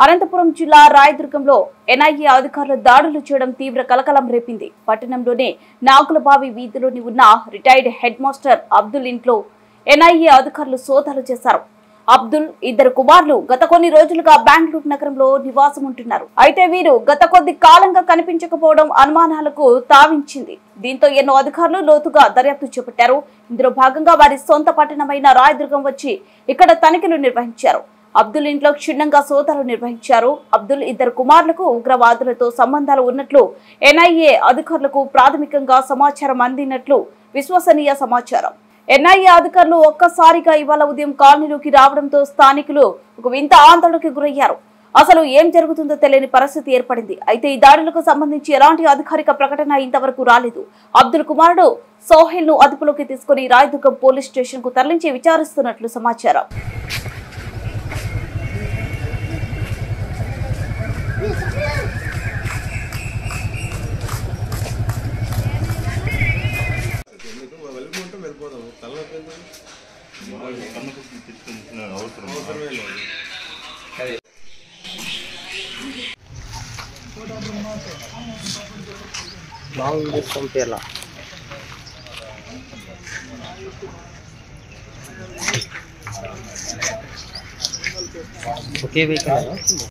అనంతపురం జిల్లా రాయదుర్గంలో ఎన్ఐఏ అధికారులు దాడులు చేయడం తీవ్ర కలకలం రేపింది. పట్టణంలోని నాగులబావి వీధిలోని ఉన్న రిటైర్డ్ హెడ్ మాస్టర్ అబ్దుల్ ఇంట్లో ఎన్ఐఏ అధికారులు సోదాలు చేశారు. అబ్దుల్ ఇద్దరు కుమారులు గత కొన్ని రోజులుగా బెంగళూరు నగరంలో నివాసం ఉంటున్నారు. అయితే వీరు గత కొద్ది కాలంగా కనిపించకపోవడం అనుమానాలకు తావించింది. దీంతో ఎన్నో అధికారులు లోతుగా దర్యాప్తు చేపట్టారు. ఇందులో భాగంగా వారి సొంత పట్టణమైన రాయదుర్గం వచ్చి ఇక్కడ తనిఖీలు నిర్వహించారు. అబ్దుల్ ఇంట్లో క్షుణ్ణంగా సోదాలు నిర్వహించారు. అబ్దుల్ ఇద్దరు కుమారులకు ఉగ్రవాదులతో సంబంధాలు ఉన్నట్లు ఎన్ఐఏ అధికారులకు ప్రాథమికంగా సమాచారం అందినట్లు విశ్వసనీయ సమాచారం. ఎన్ఐఏ అధికారులు ఒక్కసారిగా ఇవాళ ఉదయం కాలనీలోకి రావడంతో స్థానికులు ఒక వింత ఆందోళనకు గురయ్యారు. అసలు ఏం జరుగుతుందో తెలియని పరిస్థితి ఏర్పడింది. అయితే ఈ దాడులకు సంబంధించి ఎలాంటి అధికారిక ప్రకటన ఇంతవరకు రాలేదు. అబ్దుల్ కుమారుడు సోహెల్ ను అదుపులోకి తీసుకుని రాయదుర్గం పోలీస్ స్టేషన్ కు తరలించి విచారిస్తున్నట్లు సమాచారం. ఓకే